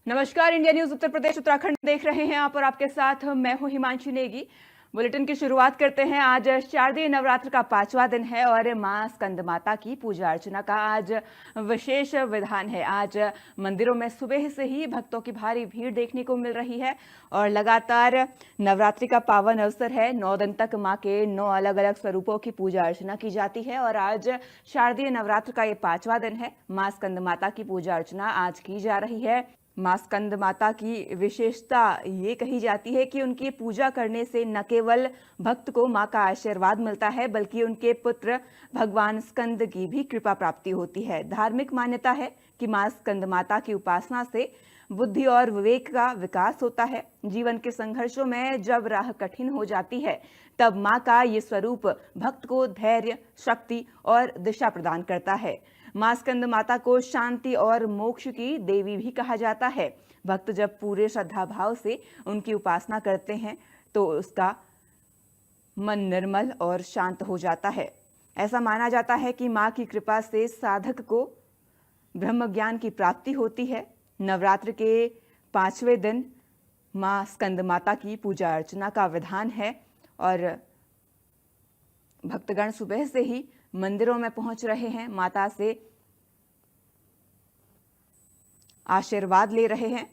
नमस्कार। India news Uttar Pradesh Uttarakhand देख रहे हैं आप और आपके साथ मैं हूं हिमांशी नेगी। बुलेटिन की शुरुआत करते हैं। आज शारदीय नवरात्र का 5वां दिन है और मां स्कंद माता की पूजा अर्चना का आज विशेष विधान है। आज मंदिरों में सुबह से ही भक्तों की भारी भीड़ देखने को मिल रही है और लगातार नवरात्रि का पावन अवसर है। 9 दिन तक मां के 9 अलग अलग स्वरूपों की पूजा अर्चना की जाती है और आज शारदीय नवरात्र का ये 5वां दिन है। मां स्कंद माता की पूजा अर्चना आज की जा रही है। मां स्कंद माता की विशेषता ये कही जाती है कि उनकी पूजा करने से न केवल भक्त को मां का आशीर्वाद मिलता है बल्कि उनके पुत्र भगवान स्कंद की भी कृपा प्राप्ति होती है। धार्मिक मान्यता है कि मां स्कंद माता की उपासना से बुद्धि और विवेक का विकास होता है। जीवन के संघर्षों में जब राह कठिन हो जाती है तब मां का ये स्वरूप भक्त को धैर्य, शक्ति और दिशा प्रदान करता है। मां स्कंद माता को शांति और मोक्ष की देवी भी कहा जाता है। भक्त जब पूरे श्रद्धा भाव से उनकी उपासना करते हैं तो उसका मन निर्मल और शांत हो जाता है। ऐसा माना जाता है कि मां की कृपा से साधक को ब्रह्म ज्ञान की प्राप्ति होती है। नवरात्र के 5वें दिन मां स्कंद माता की पूजा अर्चना का विधान है और भक्तगण सुबह से ही मंदिरों में पहुंच रहे हैं, माता से आशीर्वाद ले रहे हैं।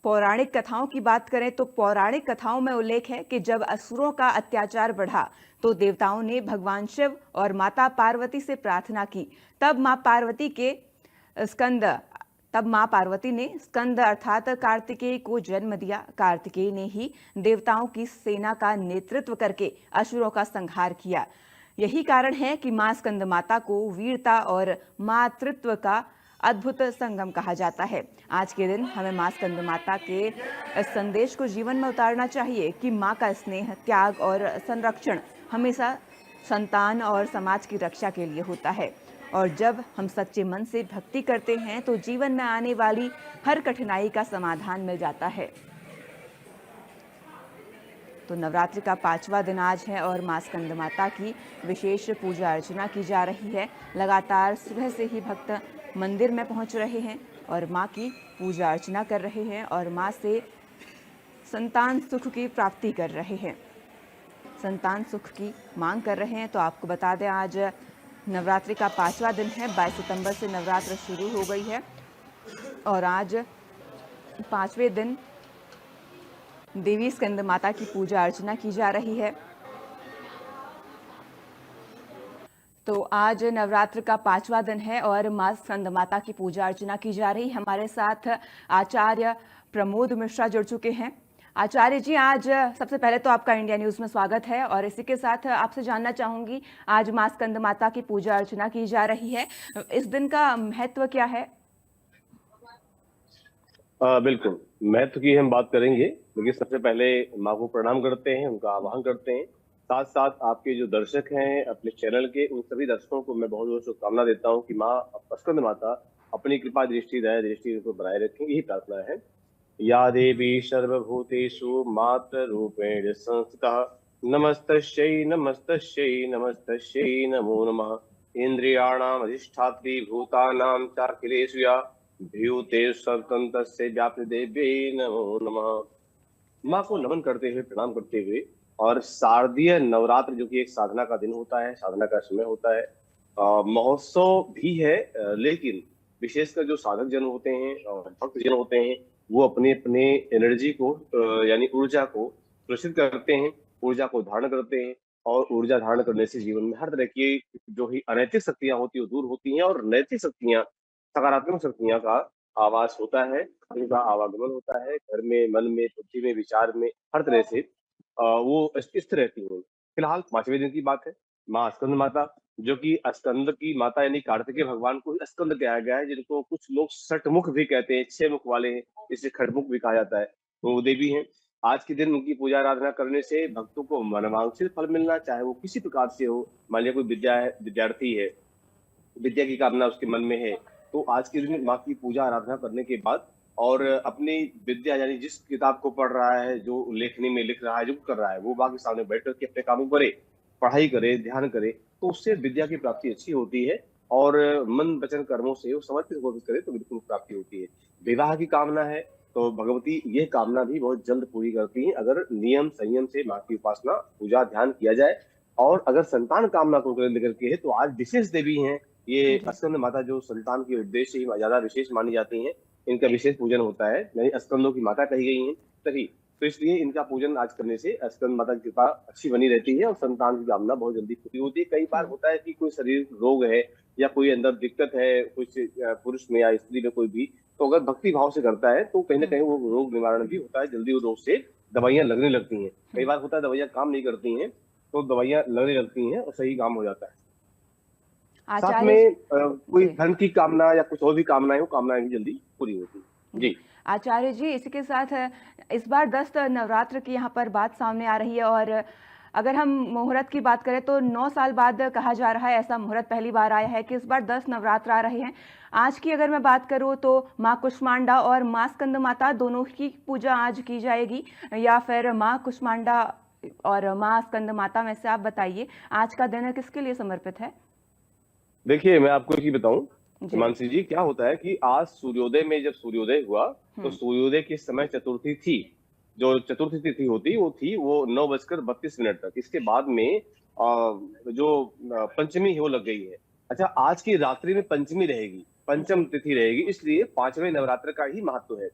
पौराणिक कथाओं की बात करें तो पौराणिक कथाओं में उल्लेख है कि जब असुरों का अत्याचार बढ़ा तो देवताओं ने भगवान शिव और माता पार्वती से प्रार्थना की। तब मां पार्वती ने स्कंद अर्थात कार्तिकेय को जन्म दिया। कार्तिकेय ने ही देवताओं की सेना का नेतृत्व करके असुरों का संहार किया। यही कारण है कि मां स्कंद माता को वीरता और मातृत्व का अद्भुत संगम कहा जाता है। आज के दिन हमें मां स्कंद माता के इस संदेश को जीवन में उतारना चाहिए कि मां का स्नेह, त्याग और संरक्षण हमेशा संतान और समाज की रक्षा के लिए होता है और जब हम सच्चे मन से भक्ति करते हैं तो जीवन में आने वाली हर कठिनाई का समाधान मिल जाता है। तो नवरात्रि का 5वां दिन आज है और मां स्कंद माता की विशेष पूजा अर्चना की जा रही है। लगातार सुबह से ही भक्त मंदिर में पहुंच रहे हैं और मां की पूजा अर्चना कर रहे हैं और मां से संतान सुख की प्राप्ति कर रहे हैं, संतान सुख की मांग कर रहे हैं। तो आपको बता दें आज नवरात्रि का 5वां दिन है। 22 सितंबर से नवरात्र शुरू हो गई है और आज 5वें दिन देवी स्कंद माता की पूजा अर्चना की जा रही है। तो आज नवरात्र का 5वां दिन है और मां स्कंद माता की पूजा अर्चना की जा रही। हमारे साथ आचार्य प्रमोद मिश्रा जुड़ चुके हैं। आचार्य जी, आज सबसे पहले तो आपका इंडिया न्यूज में स्वागत है और इसी के साथ आपसे जानना चाहूंगी, आज मां स्कंद माता की पूजा अर्चना की जा रही है, इस दिन का महत्व क्या है? बिल्कुल, महत्व की हम बात करेंगे, लेकिन सबसे पहले माँ को प्रणाम करते हैं, उनका आवाहन करते हैं। साथ साथ आपके जो दर्शक हैं अपने चैनल के, उन सभी दर्शकों को मैं बहुत बहुत शुभकामना देता हूँ कि माँ स्कंद माता अपनी कृपा दृष्टि दया दृष्टि को बनाए रखें, यही प्रार्थना है। या देवी सर्वभूतेषु मातृरूपेण संस्थितः नमस्तस्यै नमस्तस्यै नमस्तस्यै नमो नमः। इन्द्रियाणाम् अधिष्ठात्री भूतानां चाखिलेषु या भ्यूते स्वतंत्र व्याप्ति देव्यै नमो नमः। माँ को नमन करते हुए, प्रणाम करते हुए, और शारदीय नवरात्र जो कि एक साधना का दिन होता है, साधना का समय होता है, महोत्सव भी है, लेकिन विशेषकर जो साधक जन होते हैं और भक्त जन होते हैं वो अपने अपने एनर्जी को यानी ऊर्जा को सुरक्षित करते हैं, ऊर्जा को धारण करते हैं और ऊर्जा धारण करने से जीवन में हर तरह की जो ही अनैतिक शक्तियां होती है वो दूर होती हैं और नैतिक शक्तियां, सकारात्मक शक्तियां का आवास होता है, उनका आवागमन होता है घर में, मन में, बुद्धि में, विचार में, हर तरह से वो स्थिर रहती हैं। फिलहाल 5वें दिन की बात है। माँ स्कंद माता, जो कि स्कंद की माता यानी कार्तिकेय भगवान को ही स्कंद कहा गया है, जिनको कुछ लोग षटमुख भी कहते हैं, 6 मुख वाले हैं, इसे खड़मुख भी कहा जाता है। तो वो देवी हैं। आज के दिन उनकी पूजा आराधना करने से भक्तों को मनवांछित फल मिलना, चाहे वो किसी प्रकार से हो। मान लिया कोई विद्यार्थी है, विद्या की कामना उसके मन में है, तो आज के दिन माँ की पूजा आराधना करने के बाद और अपनी विद्या यानी जिस किताब को पढ़ रहा है, जो लेखनी में लिख रहा है, जो कर रहा है, वो माँ के सामने बैठ करके अपने कामों करे, पढ़ाई करे, ध्यान करे, तो उससे विद्या की प्राप्ति अच्छी होती है और मन वचन कर्मों से वो समर्पित कोशिश करे तो बिल्कुल प्राप्ति होती है। विवाह की कामना है तो भगवती ये कामना भी बहुत जल्द पूरी करती हैं अगर नियम संयम से माँ की उपासना पूजा ध्यान किया जाए। और अगर संतान कामना को लेकर के है तो आज विशेष देवी हैं ये जी। स्कंद माता, जो संतान के उद्देश्य ही ज्यादा विशेष मानी जाती हैं। इनका विशेष पूजन होता है, यानी स्कंदों की माता कही गई हैं तभी, तो इसलिए इनका पूजन आज करने से स्कंद माता की कृपा अच्छी बनी रहती है और संतान की कामना बहुत जल्दी पूरी होती है। कई बार हम्म। होता है कि कोई शरीर रोग है या कोई अंदर दिक्कत है, कुछ पुरुष में या स्त्री में कोई भी, तो अगर भक्ति भाव से करता है तो कहीं ना कहीं वो रोग निवारण भी होता है, जल्दी वो रोग से दवाइयां लगने लगती हैं। कई बार होता है दवाइयां काम नहीं करती हैं तो दवाइयां लगने लगती हैं और सही काम हो जाता है। साथ आचार्य में कोई जी। धन की कामना या कुछ और भी कामनाएं, वो कामनाएं भी जल्दी पूरी होती है। जी। जी। आचार्य जी, इसी के साथ इस बार 10 नवरात्र की यहाँ पर बात सामने आ रही है और अगर हम मुहूर्त की बात करें तो 9 साल बाद कहा जा रहा है, ऐसा मुहूर्त पहली बार आया है कि इस बार 10 नवरात्र आ रहे हैं। आज की अगर मैं बात करूँ तो माँ कुष्मांडा और माँ स्कंद माता दोनों की पूजा आज की जाएगी, या फिर माँ कुष्मांडा और माँ स्कंद माता में से आप बताइए आज का दिन किसके लिए समर्पित है? देखिए मैं आपको एक ही बताऊं जी। मानसी जी, क्या होता है कि आज सूर्योदय में जब सूर्योदय हुआ तो सूर्योदय के समय चतुर्थी थी। जो चतुर्थी तिथि होती वो 9:32 तक। इसके बाद में जो पंचमी है वो लग गई है। अच्छा, आज की रात्रि में पंचमी रहेगी, पंचम तिथि रहेगी, इसलिए 5वें नवरात्र का ही महत्व है।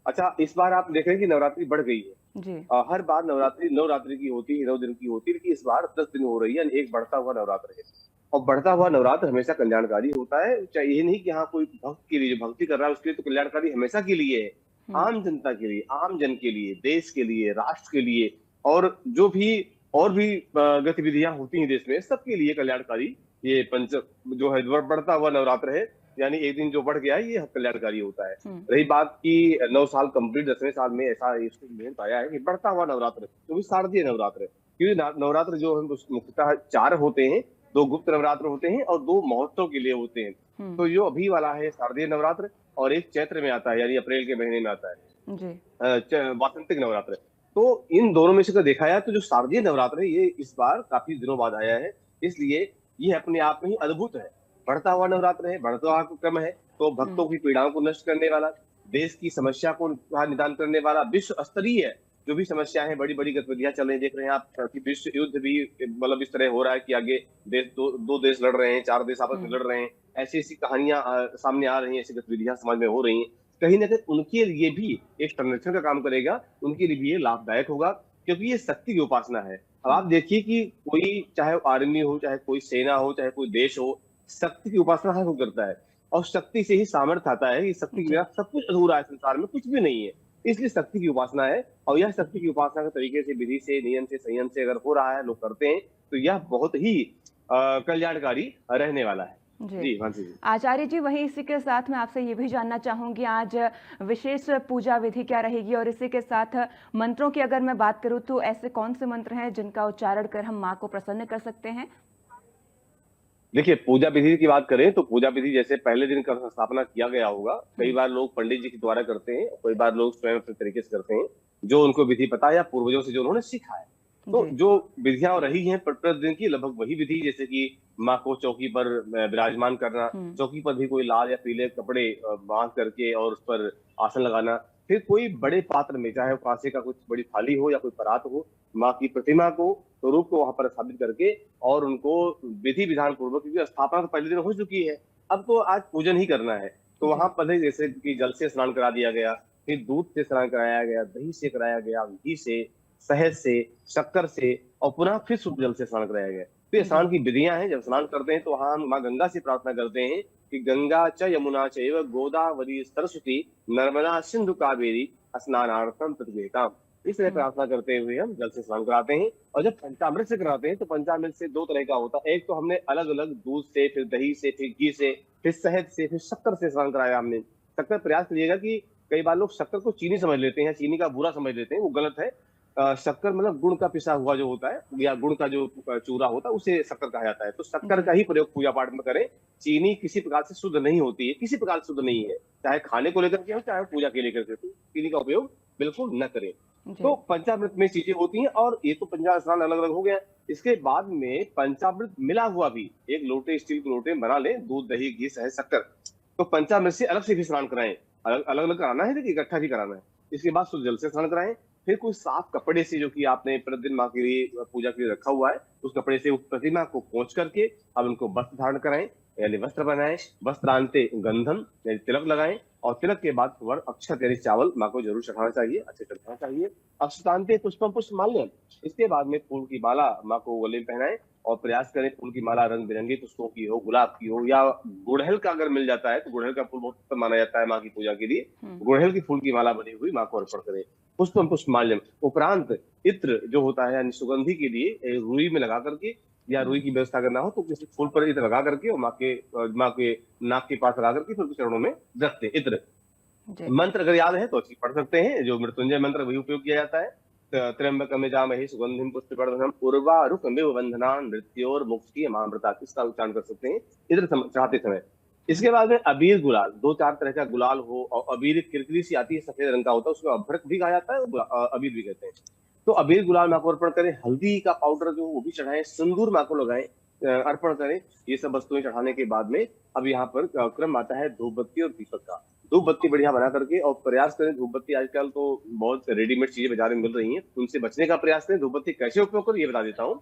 अच्छा, इस बार आप देख रहे हैं कि नवरात्रि बढ़ गई है। जी। हर बार नवरात्रि 9 रात्रि की होती है, 9 दिन की होती है, लेकिन इस बार 10 दिन हो रही है, यानी एक बढ़ता हुआ नवरात्र है। और बढ़ता हुआ नवरात्र हमेशा कल्याणकारी होता है। चाहे ये नहीं कि हाँ कोई भक्त के लिए, जो भक्ति कर रहा है उसके लिए तो कल्याणकारी हमेशा के लिए है, आम जनता के लिए, आम जन के लिए, देश के लिए, राष्ट्र के लिए, और जो भी और भी गतिविधियां होती हैं देश में, सबके लिए कल्याणकारी ये पंच जो है बढ़ता हुआ नवरात्र है। यानी एक दिन जो बढ़ गया है ये कल्याणकारी होता है। रही बात की 9 साल कंप्लीट, 10वें साल में ऐसा इसको इवेंट आया है कि बढ़ता हुआ नवरात्र, जो भी शारदीय नवरात्र है। क्योंकि नवरात्र जो है मुख्यतः 4 होते हैं, 2 गुप्त नवरात्र होते हैं और 2 महोत्सव के लिए होते हैं। तो जो अभी वाला है शारदीय नवरात्र, और एक चैत्र में आता है, यानी अप्रैल के महीने में आता है जी। वासंतिक नवरात्र। तो इन दोनों में से अगर देखा जाए तो जो शारदीय नवरात्र है ये इस बार काफी दिनों बाद आया है, इसलिए ये अपने आप में ही अद्भुत है। बढ़ता हुआ नवरात्र है, बढ़ता हुआ क्रम है, तो भक्तों की पीड़ाओं को नष्ट करने वाला, देश की समस्या को निदान करने वाला, विश्व स्तरीय जो भी समस्या है, बड़ी बड़ी गतिविधियां चल रही, देख रहे हैं आप कि विश्व युद्ध भी मतलब इस तरह हो रहा है कि आगे देश दो देश लड़ रहे हैं, 4 देश आपस में लड़ रहे हैं। ऐसी ऐसी कहानियां सामने आ रही हैं, ऐसी गतिविधियां समाज में हो रही हैं। कहीं ना कहीं उनके लिए भी एक संरक्षण का काम करेगा, उनके लिए भी ये लाभदायक होगा, क्योंकि ये शक्ति की उपासना है। अब आप देखिए कि कोई, चाहे आर्मी हो, चाहे कोई सेना हो, चाहे कोई देश हो, शक्ति की उपासना हर कोई करता है, और शक्ति से ही सामर्थ्य आता है। शक्ति के बिना सब कुछ अधूरा है, संसार में कुछ भी नहीं है, इसलिए शक्ति की उपासना है। और यह शक्ति की उपासना के तरीके से, विधि से, नियम से, संयम से अगर हो रहा है, लोग करते हैं, तो यह बहुत ही कल्याणकारी रहने वाला है। जी मानसी जी। आचार्य जी, वहीं इसी के साथ मैं आपसे ये भी जानना चाहूंगी आज विशेष पूजा विधि क्या रहेगी, और इसी के साथ मंत्रों की अगर मैं बात करूं तो ऐसे कौन से मंत्र हैं जिनका उच्चारण कर हम माँ को प्रसन्न कर सकते हैं? देखिए, पूजा विधि की बात करें तो पूजा विधि जैसे पहले दिन का स्थापना किया गया होगा, कई बार लोग पंडित जी के द्वारा करते हैं, कई बार लोग स्वयं अपने तरीके से करते हैं, जो उनको विधि पता है या पूर्वजों से जो उन्होंने सीखा है। तो जो विधियां रही हैं प्रतिदिन की, लगभग वही विधि, जैसे कि माँ को चौकी पर विराजमान करना, चौकी पर भी कोई लाल या पीले कपड़े बांध करके और उस पर आसन लगाना, फिर कोई बड़े पात्र में, चाहे वो कांसे का कुछ बड़ी थाली हो या कोई परात हो, माँ की प्रतिमा को, स्वरूप को वहां पर स्थापित करके और उनको विधि विधान पूर्वक, क्योंकि स्थापना तो पहले दिन हो चुकी है, अब तो आज पूजन ही करना है, तो वहां पर जैसे कि जल से स्नान करा दिया गया, फिर दूध से स्नान कराया गया, दही से कराया गया, घी से, शहद से, शक्कर से, और पुनः फिर शुद्ध जल से स्नान कराया गया। तो ये स्नान की विधियां हैं। जब स्नान करते हैं तो वहां हम माँ गंगा से प्रार्थना करते हैं कि गंगा च यमुना चैव गोदावरी सरस्वती नर्मदा सिंधु कावेरी स्नानार्थम तद्गेताम। इस तरह प्रार्थना करते हुए हम जल से स्नान कराते हैं। और जब पंचामृत से कराते हैं तो पंचामृत से 2 तरह का होता है। एक तो हमने अलग अलग दूध से, फिर दही से, फिर घी से, फिर शहद से, फिर शक्कर से स्नान कराया हमने। शक्कर, प्रयास करिएगा कि कई बार लोग शक्कर को चीनी समझ लेते हैं, चीनी का बुरा समझ लेते हैं, वो गलत है। शक्कर मतलब गुड़ का पिसा हुआ जो होता है, या गुड़ का जो चूरा होता है, उसे शक्कर कहा जाता है। तो शक्कर का ही प्रयोग पूजा पाठ में करें। चीनी किसी प्रकार से शुद्ध नहीं होती है, किसी प्रकार से शुद्ध नहीं है, चाहे खाने को लेकर के हो, चाहे पूजा के लेकर के, चीनी का उपयोग बिल्कुल न करें। तो पंचामृत में चीजें होती हैं, और ये तो पंचामृत स्नान अलग अलग हो गया। इसके बाद में पंचामृत मिला हुआ भी एक लोटे, स्टील के लोटे बना लें, दूध, दही, घी, शहद, शक्कर, तो पंचामृत से अलग से भी स्नान कराएं। अलग अलग कराना है, देखिए इकट्ठा भी कराना है। इसके बाद शुद्ध जल से स्नान कराएं, फिर कोई साफ कपड़े से, जो कि आपने प्रतिदिन माँ के लिए पूजा के लिए रखा हुआ है, उस कपड़े से उस प्रतिमा को पोंछ करके अब उनको वस्त्र धारण कराएं, यानी वस्त्र बनाएं। वस्त्रांते गंधम यानी तिलक लगाएं, और तिलक के बाद वर अक्षत यानी चावल माँ को जरूर चढ़ाना चाहिए, अच्छे चढ़ाना चाहिए। अक्षतांते पुष्पम पुष्प माल्यम, इसके बाद में फूल की माला माँ को गले में पहनाएं, और प्रयास करें फूल की माला रंग बिरंगे पुष्पों की हो, गुलाब की हो, या गुड़हल का अगर मिल जाता है तो गुड़हल का फूल बहुत उत्तम माना जाता है माँ की पूजा के लिए। गुड़हल की फूल की माला बनी हुई माँ को अर्पण करें। पुष्पम पुष्प माल्यम उपरांत इत्र जो होता है यानी सुगंधि के लिए रुई में लगा करके, या रुई की व्यवस्था करना हो तो किसी फूल पर इत्र लगा करके और माँ के नाक के पास लगा करके फिर चरणों में रखते हैं इत्र। मंत्र अगर याद है तो अच्छी पढ़ सकते हैं, जो मृत्युंजय मंत्र वही उपयोग किया जाता है। त्र्यंबकम यजामहे सुगंधिम पुष्टिवर्धनम उर्वारुकमिव बंधनान् मृत्योर्मुक्षीयमामृता, इसका उच्चारण कर सकते हैं इधर चढ़ाते समय। इसके बाद में अबीर गुलाल, 2-4 तरह का गुलाल हो, और अबीर किरकिरी सी आती है, सफेद रंग का होता है, उसको अभ्रक भी कहा जाता है और अबीर भी कहते हैं। तो अबीर गुलाल माँ को अर्पण करें, हल्दी का पाउडर जो वो भी चढ़ाएं, सिंदूर माँ को लगाएं, अर्पण करें। ये सब वस्तुएं चढ़ाने के बाद में अब यहाँ पर क्रम आता है धूप बत्ती और दीपक का। धूप बत्ती बढ़िया बना करके, और प्रयास करें धूप बत्ती, आजकल तो बहुत रेडीमेड चीजें बाजार में मिल रही हैं, उनसे बचने का प्रयास करें। धूप बत्ती कैसे उपयोग करें ये बता देता हूँ।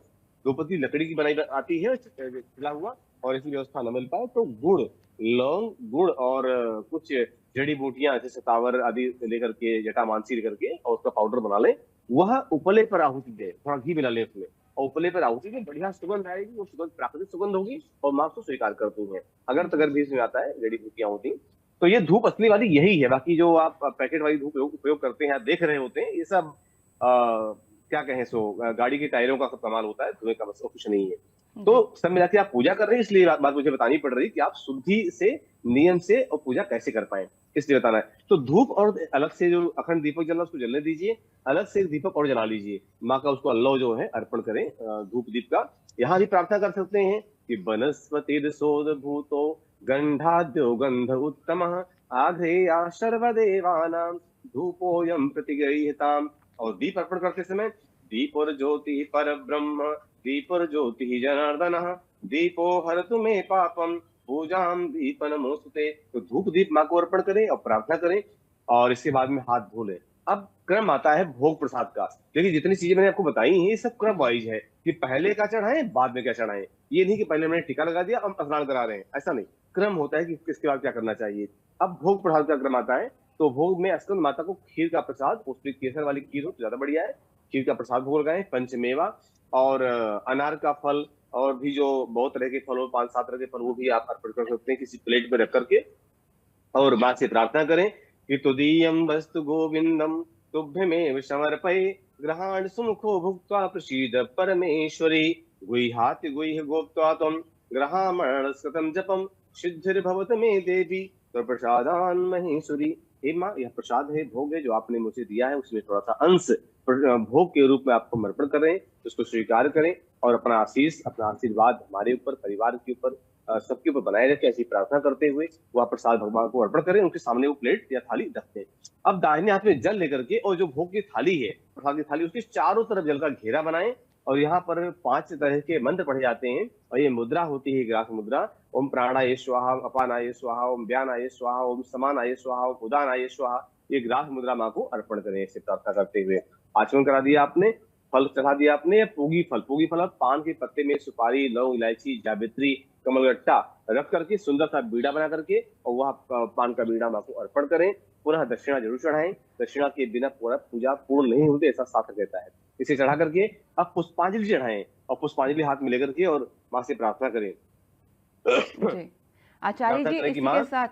धूप बत्ती लकड़ी की बनाई आती है खिला हुआ, और इसकी व्यवस्था न मिल पाए तो गुड़, लौंग, गुड़ और कुछ जड़ी बूटियां जैसे सतावर आदि लेकर के, जटामांसी लेकर के, और उसका पाउडर बना लें। वह उपले पर आहुति दे, थोड़ा घी मिला लें उसमें, और उपले पर आहुति में बढ़िया सुगंध आएगी, वो सुगंध प्राकृतिक सुगंध होगी और माँ को स्वीकार करती है। अगर तगर भी इसमें आता है जड़ी बूटियां होती, तो ये धूप असली वाली यही है। बाकी जो आप पैकेट वाली धूप उपयोग करते हैं, आप देख रहे होते हैं, ये सब क्या कहें सो गाड़ी के टायरों का कमाल होता है, धुएं का बस कुछ नहीं है। तो सब मिला के आप पूजा कर रहे हैं, इसलिए बात मुझे बतानी पड़ रही कि आप शुद्धि से, नियम से और पूजा कैसे कर पाए, इसलिए बताना है। तो धूप और अलग से जो अखंड दीपक जल रहा है उसको जलने दीजिए, अलग से दीपक और जला लीजिए, माँ का उसको अल्लाह जो है अर्पण करें धूप दीप का। यहाँ भी प्रार्थना कर सकते हैं कि वनस्पति सोद भूतो गंधाद्यो गंध उत्तम आघ्रेया सर्वदेवानां धूपोयम प्रतिगृह्यताम्। और दीप अर्पण करते समय दीपोर ज्योति पर ब्रह्म दीपोर ज्योति जनार्दन दीपो हरतु मे पापम पूजाम दीप नमोस्तुते। तो धूप दीप माँ को अर्पण करें और प्रार्थना करें, और इसके बाद में हाथ धो लें। अब क्रम आता है भोग प्रसाद का। देखिए जितनी चीजें मैंने आपको बताई हैं ये सब क्रम वाइज है कि पहले क्या चढ़ाएं बाद में क्या चढ़ाएं। ये नहीं कि पहले मैंने टीका लगा दिया अब स्नान करा रहे हैं, ऐसा नहीं। क्रम होता है कि किसके बाद क्या करना चाहिए। अब भोग प्रसाद का क्रम आता है, तो भोग में स्कंद माता को खीर का प्रसाद, उसमें केसर वाली खीर हो तो ज्यादा बढ़िया है, खीर का प्रसाद भोग लगाएं। पंचमेवा और अनार का फल, और भी जो बहुत तरह के फल हो, 5-7 तरह के फल, वो भी आप अर्पण कर सकते हैं किसी प्लेट में रख करके, और माँ से प्रार्थना करें कि तुदीयम वस्तु गोविंदम तुभ्यमेव समर्पये ग्रहाण सुमुखो भुक्त्वा प्रसीद परमेश्वरी गुह्याति गुह्य गोप्त्वा त्वं ग्रहामण स्कृतं जपम सिद्धिर्भवत मे देवी प्रसादान महेश्वरी। हे माँ, यह प्रसाद है, भोग है जो आपने मुझे दिया है, उसमें थोड़ा सा अंश भोग के रूप में आपको समर्पण करें, उसको स्वीकार करें, और अपना आशीष, अपना आशीर्वाद हमारे ऊपर, परिवार के ऊपर, सबके ऊपर बनाए रखे, ऐसी प्रार्थना करते हुए वह प्रसाद भगवान को अर्पण करें। उनके सामने वो प्लेट या थाली रखते हैं। अब दाहिने हाथ में जल लेकर के, और जो भोग की थाली है, प्रसाद की थाली, उसके चारों तरफ जल का घेरा बनाएं, और यहाँ पर 5 तरह के मंत्र पढ़े जाते हैं, और ये मुद्रा होती है ग्रास मुद्रा। ओम प्राणाय स्वाहा, अपानाय स्वाहा, ओम व्यानाय स्वाहा, ओम समानाय स्वाहा, ओम उदानाय स्वाहा। ये ग्रास मुद्रा माँ को अर्पण करें ऐसे प्रार्थना करते हुए। आचमन करा दिया आपने, फल चढ़ा दिया आपने। पूगी फल, पूगी फल पान के पत्ते में सुपारी, लौंग, इलायची, जावित्री, कमलगट्टा रख करके सुंदर सा बीड़ा बना करके, और वह पान का बीड़ा माँ को अर्पण करें। पुनः दक्षिणा जरूर चढ़ाएं, दक्षिणा के बिना पूजा पूर्ण नहीं होती, ऐसा शास्त्र कहता है। इसे चढ़ा करके अब पुष्पांजलि चढ़ाएं, और पुष्पांजलि हाथ में लेकर के और माँ से प्रार्थना करें। आचार्य जी इसी के साथ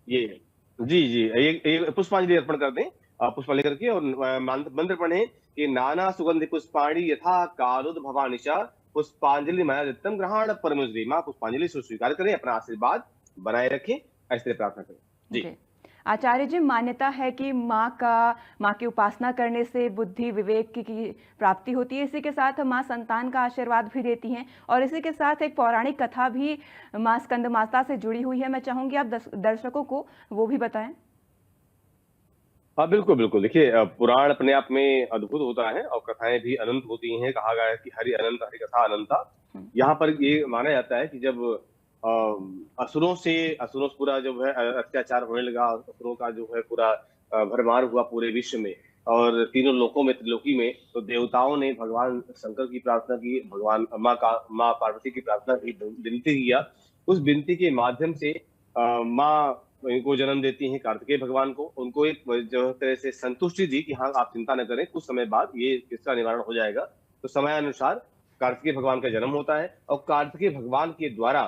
ये पुष्पांजलि अर्पण कर दें, पुष्पांजलि करके, और मंत्र पढ़ें कि नाना सुगंधि पुष्पाणि यथा कालोद्भवानिशा पुष्पांजलि मया दत्तम ग्रहण परमेश्वरी। माँ पुष्पांजलि से स्वीकार करें, अपना आशीर्वाद बनाए रखें, ऐसे प्रार्थना करें। जी आचार्य जी, मान्यता है कि माँ की उपासना करने से बुद्धि विवेक की प्राप्ति होती है। इसी के साथ माँ संतान का आशीर्वाद भी देती हैं, और इसी के साथ एक पौराणिक कथा भी माँ स्कंद माता से जुड़ी हुई है। मैं चाहूंगी आप दर्शकों को वो भी बताएं। हाँ बिल्कुल बिल्कुल। देखिए पुराण अपने आप में अद्भुत होता है, और कथाएं भी अनंत होती हैं। कहा गया है कि हरि अनंत हरि कथा अनंता। यहाँ पर ये माना जाता है कि जब असुरों से पूरा जो है अत्याचार होने लगा, असुरों का जो है पूरा भरमार हुआ पूरे विश्व में और तीनों लोकों में, त्रिलोकी में। तो देवताओं ने भगवान शंकर की प्रार्थना की, भगवान माँ पार्वती की प्रार्थना की, विनती किया। उस विनती के माध्यम से माँ इनको जन्म देती हैं, कार्तिकेय भगवान को। उनको एक जो तरह से संतुष्टि दी कि हाँ आप चिंता न करें, कुछ समय बाद ये इसका निवारण हो जाएगा। तो समयानुसार कार्तिकेय भगवान का जन्म होता है और कार्तिकेय भगवान के द्वारा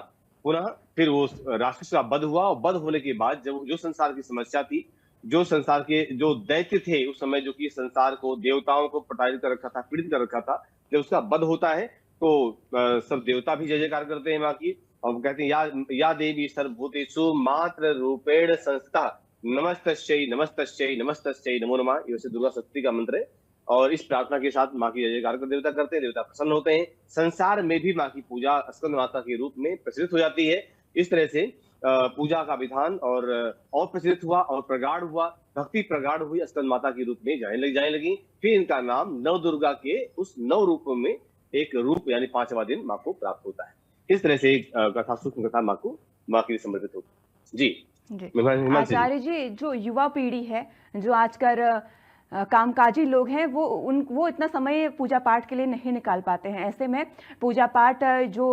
पुनः फिर वो राक्षस का वध हुआ। और वध होने के बाद जब जो संसार की समस्या थी, जो संसार के जो दैत्य थे उस समय, जो कि संसार को, देवताओं को प्रताड़ित कर रखा था, पीड़ित कर रखा था, जब उसका वध होता है तो सब देवता भी जय जयकार करते हैं माँ की और कहते हैं या देवी सर्वभूतेषु मात्र रूपेण संस्था नमस्तस्यै नमस्तस्यै नमस्तस्यै नमो नमः। ये वैसे दुर्गा सप्तशती का मंत्र है और इस प्रार्थना के साथ माँ की जय जयकार कर देवता करते हैं, देवता प्रसन्न होते हैं। संसार में भी माँ की पूजा स्कंद माता के रूप में प्रचलित हो जाती है। इस तरह से पूजा का विधान और प्रचलित हुआ और प्रगाढ़ हुआ, भक्ति प्रगाढ़ हुई, स्कंद माता के रूप में जाने लगी। फिर इनका नाम नव दुर्गा के उस नव रूपों में एक रूप यानी 5वां दिन माँ को प्राप्त होता है। इस तरह से एक कथा, सूक्ष्म कथा माँ के लिए समर्पित होती है। जी आचार्य जी, जो युवा पीढ़ी है, जो आजकल कामकाजी लोग हैं, वो इतना समय पूजा पाठ के लिए नहीं निकाल पाते हैं। ऐसे में पूजा पाठ जो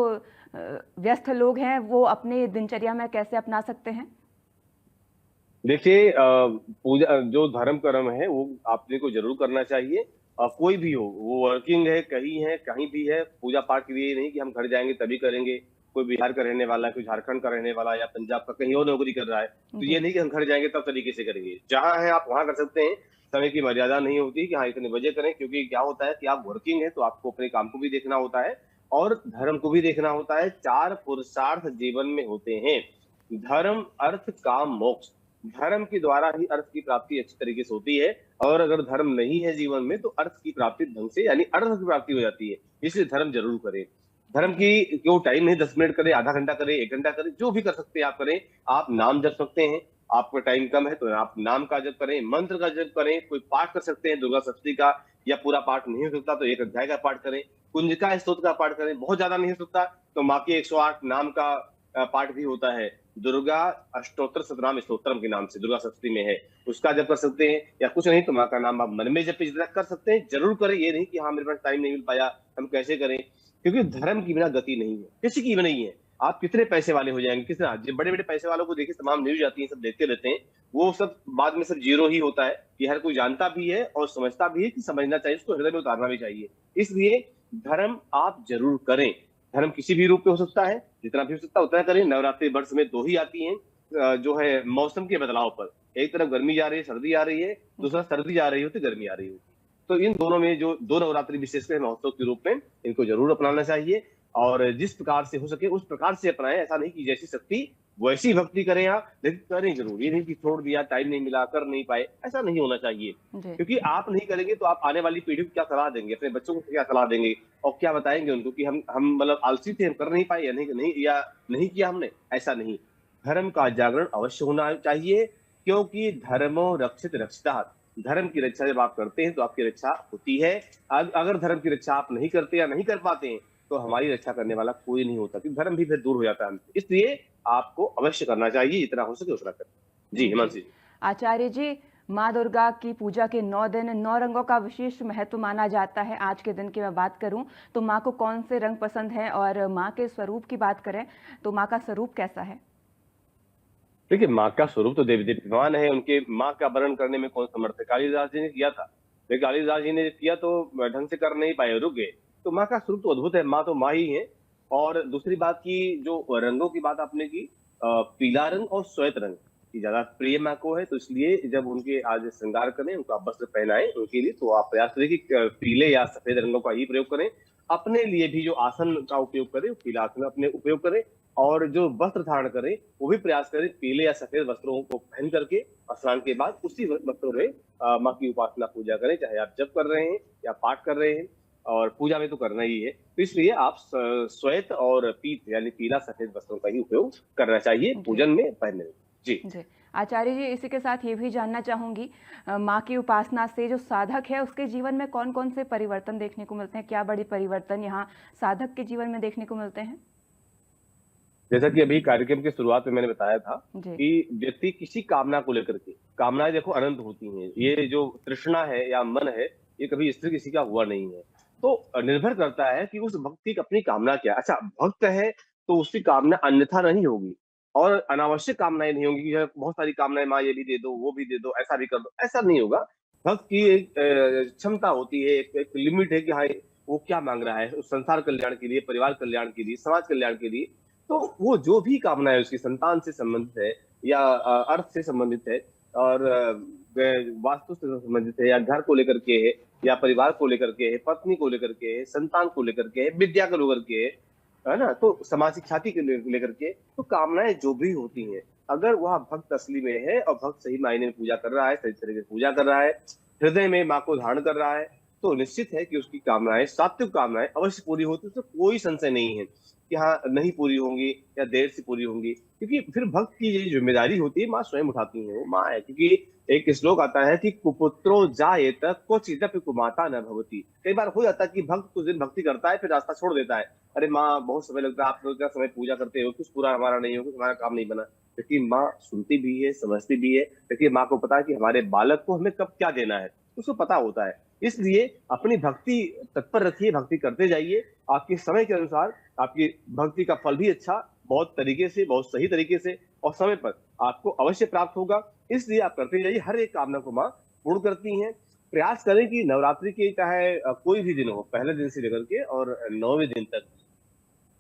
व्यस्त लोग हैं वो अपने दिनचर्या में कैसे अपना सकते हैं? देखिए, पूजा जो धर्म कर्म है वो आपने को जरूर करना चाहिए। कोई भी हो, वो वर्किंग है, कहीं भी है, पूजा पाठ के लिए नहीं कि हम घर जाएंगे तभी करेंगे। कोई बिहार का रहने वाला है, कोई झारखंड का रहने वाला है या पंजाब का कहीं और नौकरी कर रहा है, तो ये नहीं कि हम घर जाएंगे तब तरीके से करेंगे। जहां है आप वहां कर सकते हैं। समय की मर्यादा नहीं होती कि हाँ इतने बजे करें, क्योंकि क्या होता है कि आप वर्किंग है तो आपको अपने काम को भी देखना होता है और धर्म को भी देखना होता है। 4 पुरुषार्थ जीवन में होते हैं: धर्म, अर्थ, काम, मोक्ष। धर्म के द्वारा ही अर्थ की प्राप्ति अच्छी तरीके से होती है और अगर धर्म नहीं है जीवन में तो अर्थ की प्राप्ति ढंग से यानी अर्थ की प्राप्ति हो जाती है। इसलिए धर्म जरूर करें। धर्म की क्यों टाइम नहीं, 10 मिनट करें, आधा घंटा करें, 1 घंटा करें, जो भी कर सकते हैं आप करें। आप नाम जप सकते हैं, आपका टाइम कम है तो आप नाम का जप करें, मंत्र का जप करें, कोई पाठ कर सकते हैं दुर्गा सप्तशती का, या पूरा पाठ नहीं हो सकता तो 1 अध्याय का पाठ करें, कुंजिका स्तोत्र का पाठ करें। बहुत ज्यादा नहीं हो सकता तो माँ के 108 नाम का पाठ भी होता है, दुर्गा अष्टोत्तर शतनाम स्तोत्रम के नाम से दुर्गा सप्तशती में है, उसका जप कर सकते हैं। या कुछ नहीं तो माँ का नाम आप मन में जप जितना कर सकते हैं जरूर करें। ये नहीं कि हाँ मेरे पास टाइम नहीं मिल पाया, हम कैसे करें, क्योंकि धर्म की बिना गति नहीं है, किसी की भी नहीं है। आप कितने पैसे वाले हो जाएंगे, कितने बड़े बड़े पैसे वालों को देखिए, तमाम न्यूज आती है, सब देखते रहते हैं, वो सब बाद में सब जीरो ही होता है। ये हर कोई जानता भी है और समझता भी है कि समझना चाहिए, उसको हृदय में उतारना भी चाहिए। इसलिए धर्म आप जरूर करें। धर्म किसी भी रूप में हो सकता है, जितना भी हो सकता है उतना करें। नवरात्रि वर्ष में 2 ही आती हैं, जो है मौसम के बदलाव पर, एक तरफ गर्मी जा रही है, सर्दी आ रही है, दूसरा सर्दी जा रही होती, गर्मी आ रही होती। तो इन दोनों में जो 2 नवरात्रि विशेषकर महोत्सव के रूप में इनको जरूर अपनाना चाहिए और जिस प्रकार से हो सके उस प्रकार से अपनाएं। ऐसा नहीं कि जैसी शक्ति वैसी भक्ति करें आप, लेकिन करें जरूर। ये नहीं कि छोड़ दिया, टाइम नहीं मिला, कर नहीं पाए, ऐसा नहीं होना चाहिए। क्योंकि आप नहीं करेंगे तो आप आने वाली पीढ़ी को क्या सलाह देंगे, अपने बच्चों को क्या सलाह देंगे और क्या बताएंगे उनको कि हम मतलब आलसी थे, हम कर नहीं पाए या नहीं किया हमने। ऐसा नहीं, धर्म का जागरण अवश्य होना चाहिए, क्योंकि धर्मो रक्षित रक्षिता। धर्म की रक्षा जब आप करते हैं तो आपकी रक्षा होती है। अगर धर्म की रक्षा आप नहीं करते या नहीं कर पाते हैं तो हमारी रक्षा करने वाला कोई नहीं होता, क्योंकि धर्म भी फिर दूर हो जाता है हमसे। इसलिए आपको अवश्य करना चाहिए, जितना हो सके उतना करें। जी हिमांशी जी। आचार्य जी, माँ दुर्गा की पूजा के 9 दिन 9 रंगों का विशेष महत्व माना जाता है। आज के दिन की मैं बात करूं तो माँ को कौन से रंग पसंद है, और माँ के स्वरूप की बात करें तो माँ का स्वरूप कैसा है? देखिए, माँ का स्वरूप तो देवी देवतान है, उनके माँ का वर्णन करने में कौन समर्थ है? कालिदास जी ने किया था, लेकिन कालिदास जी ने किया तो ढंग से कर नहीं पाए, रुक गए। तो माँ का स्वरूप तो अद्भुत है, माँ तो माँ ही है। और दूसरी बात की, जो रंगों की बात आपने की, पीला रंग और श्वेत रंग की ज्यादा प्रिय माँ को है, तो इसलिए जब उनके आज श्रृंगार करें, उनका वस्त्र पहनाएं उनके लिए, तो आप प्रयास करें कि पीले या सफेद रंगों का ही प्रयोग करें। अपने लिए भी जो आसन का उपयोग करें, पीला आसन अपने उपयोग करें, और जो वस्त्र धारण करें वो भी प्रयास करें पीले या सफेद वस्त्रों को पहन करके स्नान के बाद उसी वस्त्रों में माँ की उपासना पूजा करें, चाहे आप जप कर रहे हैं या पाठ कर रहे हैं, और पूजा में तो करना ही है। तो इसलिए आप श्वेत और पीत यानी पीला सफेद वस्त्रों का ही उपयोग करना चाहिए पूजन में, पहनने में। जी आचार्य जी, इसी के साथ ये भी जानना चाहूंगी, माँ की उपासना से जो साधक है उसके जीवन में कौन कौन से परिवर्तन देखने को मिलते हैं? क्या बड़े परिवर्तन यहाँ साधक के जीवन में देखने को मिलते हैं? जैसा कि अभी कार्यक्रम की शुरुआत में मैंने बताया था जी। कि व्यक्ति किसी कामना को लेकर के, कामनाएं देखो अनंत होती हैं, ये जो तृष्णा है या मन है, ये कभी स्थिर किसी का हुआ नहीं है। तो निर्भर करता है कि उस भक्त की अपनी कामना क्या है। अच्छा, भक्त है तो उसकी कामना अन्यथा नहीं होगी और अनावश्यक कामनाएं नहीं होंगी कि यार बहुत सारी कामनाएं, माँ ये भी दे दो, वो भी दे दो, ऐसा भी कर दो, ऐसा नहीं होगा। भक्त की एक क्षमता होती है, एक लिमिट है कि हाँ, वो क्या मांग रहा है उस संसार कल्याण के लिए, परिवार कल्याण के लिए, समाज कल्याण के लिए। तो वो जो भी कामनाएं उसकी संतान से संबंधित है या अर्थ से संबंधित है और वास्तु से संबंधित है या घर को लेकर के है या परिवार को लेकर के है, पत्नी को लेकर के है, संतान को लेकर के है, विद्या को लेकर के है ना? तो सामाजिक ख्याति को लेकर के, तो कामनाएं जो भी होती हैं, अगर वह भक्त असली में है और भक्त सही मायने में पूजा कर रहा है, सही तरीके से पूजा कर रहा है, हृदय में माँ को धारण कर रहा है, तो निश्चित है कि उसकी कामनाएं, सात्विक कामनाएं अवश्य पूरी होती है, उसमें कोई संशय नहीं है कि हाँ नहीं पूरी होंगी या देर से पूरी होंगी, क्योंकि फिर भक्त की ये जिम्मेदारी होती है, माँ स्वयं उठाती है, वो माँ है। क्योंकि एक श्लोक आता है कि कुपुत्रो जायेत क्वचिदपि कुमाता न भवति। कई बार हो जाता है कि भक्त कुछ दिन भक्ति करता है फिर रास्ता छोड़ देता है, अरे माँ बहुत समय लगता है, आप लोग क्या समय पूजा करते हो, कुछ पूरा हमारा नहीं हो, कुछ हमारा काम नहीं बना। क्योंकि माँ सुनती भी है, समझती भी है, क्योंकि माँ को पता है कि हमारे बालक को हमें कब क्या देना है, उसको पता होता है। इसलिए अपनी भक्ति तत्पर रखिए, भक्ति करते जाइए, आपके समय के अनुसार आपकी भक्ति का फल भी अच्छा, बहुत तरीके से, बहुत सही तरीके से और समय पर आपको अवश्य प्राप्त होगा। इसलिए आप करते जाइए, हर एक कामना को माँ पूर्ण करती हैं। प्रयास करें कि नवरात्रि के चाहे कोई भी दिन हो, पहले दिन से लेकर के और 9वें दिन तक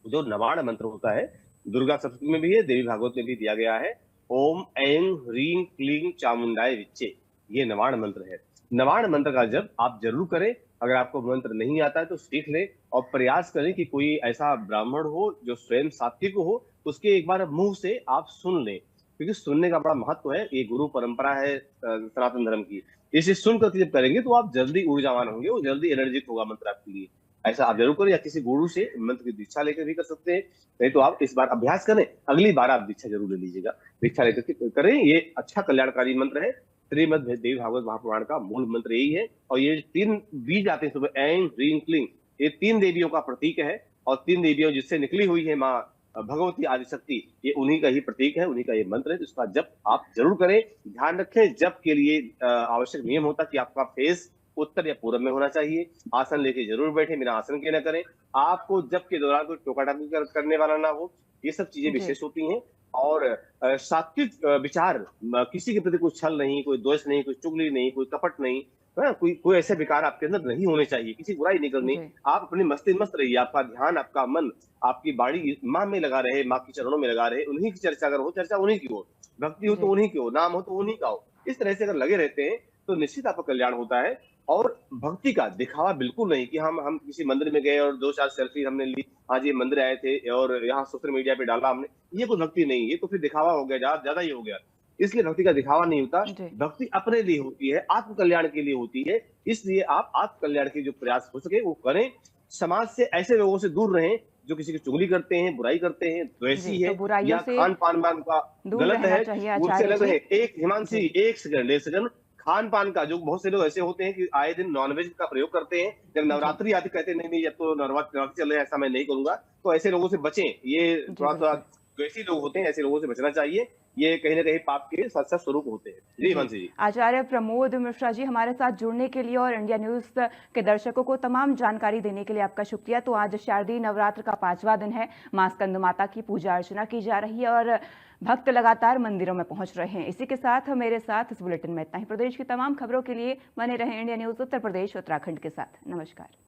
जो नवाण मंत्र होता है, दुर्गा सप्तमी में भी है, देवी भागवत में भी दिया गया है। ओम ऐं ह्रीं क्लीं चामुंडाय विच्चे, ये नवाण मंत्र है। नवाण मंत्र का जप आप जरूर करें। अगर आपको मंत्र नहीं आता है तो सीख लें और प्रयास करें कि कोई ऐसा ब्राह्मण हो जो स्वयं सात्विक हो, उसके एक बार मुंह से आप सुन लें, क्योंकि सुनने का बड़ा महत्व है। ये गुरु परंपरा है सनातन धर्म की। इसे सुनकर के जब करेंगे तो आप जल्दी ऊर्जावान होंगे, वो जल्दी एनर्जिक होगा मंत्र आपके लिए। ऐसा आप जरूर करें, या किसी गुरु से मंत्र की दीक्षा लेकर भी कर सकते हैं। नहीं तो आप इस बार अभ्यास करें, अगली बार आप दीक्षा जरूर ले लीजिएगा। दीक्षा लेकर के करें, ये अच्छा कल्याणकारी मंत्र है। श्रीमद् देवी भागवत महापुराण का मूल मंत्र यही है और ये 3 बीज आते हैं सुबह, ऐं ह्रीं क्लीं, ये 3 देवियों का प्रतीक है और 3 देवियों जिससे निकली हुई है माँ भगवती आदिशक्ति, ये उन्हीं का ही प्रतीक है, उन्हीं का ये मंत्र है। तो इसका जप आप जरूर करें। ध्यान रखें, जप के लिए आवश्यक नियम होता है कि आपका फेस उत्तर या पूरब में होना चाहिए। आसन लेके जरूर बैठे, बिना आसन के न करें। आपको जप के दौरान कोई टोका-टाकी करने वाला ना हो, ये सब चीजें जी। विशेष होती हैं। और सात्विक विचार, किसी के प्रति कोई छल नहीं, कोई द्वेष नहीं, कोई चुगली नहीं, कोई कपट नहीं, है ना? कोई कोई ऐसे विकार आपके अंदर नहीं होने चाहिए, किसी की बुराई नहीं करनी। जी। आप अपने मस्ती मस्त रहिए, आपका ध्यान, आपका मन, आपकी वाणी माँ में लगा रहे, माँ के चरणों में लगा रहे, उन्हीं की चर्चा अगर हो, चर्चा उन्हीं की हो, भक्ति हो तो जी। उन्हीं की हो, नाम हो तो उन्हीं का हो। इस तरह से अगर लगे रहते हैं तो निश्चित आपका कल्याण होता है। और भक्ति का दिखावा बिल्कुल नहीं कि हम किसी मंदिर में गए और 2-4 सेल्फी हमने ली, आज ये मंदिर आए थे और यहाँ सोशल मीडिया पे डाला हमने, ये कोई भक्ति नहीं, ये तो फिर दिखावा हो गया, ज्यादा ही हो गया। इसलिए भक्ति का दिखावा नहीं होता, जी। भक्ति अपने लिए होती है, आत्म कल्याण के लिए होती है। इसलिए आप आत्म कल्याण के जो प्रयास हो सके वो करें। समाज से ऐसे लोगों से दूर रहें जो किसी की चुगली करते हैं, बुराई करते हैं, द्वेषी जी, है तो बुराइयों या से खान-पान में उनका दूर गलत रहना है, चाहिए उनसे आचार्य अलग जी। रहे। एक हिमांशी, जी। 1 सेकंड, 1 सेकंड, खान-पान का जो बहुत से लोग ऐसे होते हैं कि आए दिन नॉनवेज का प्रयोग करते हैं। जब जी। नवरात्रि आती कहते हैं नहीं, नहीं अब तो नवरात्रि चल रहे हैं, ऐसा मैं नहीं करूँगा। तो ऐसे लोगों से बचें। ये जी, थोड़ा-सा बिल्कुल। द्वेषी लोग होते हैं, ऐसे लोगों से बचना चाहिए। ये कहीं न कहीं पाप के सच्चा स्वरूप होते हैं। जी, जी, हिमांशी जी। आचार्य प्रमोद मिश्रा जी हमारे साथ जुड़ने के लिए और इंडिया न्यूज़ के दर्शकों को तमाम जानकारी देने के लिए आपका शुक्रिया। तो आज शारदीय नवरात्र का 5वां दिन है, मां स्कंद माता की पूजा अर्चना की जा रही है और भक्त लगातार मंदिरों में पहुंच रहे हैं। इसी के साथ मेरे साथ इस बुलेटिन में इतना ही। प्रदेश की तमाम खबरों के लिए बने रहें इंडिया न्यूज़ उत्तर प्रदेश उत्तराखंड के साथ। नमस्कार।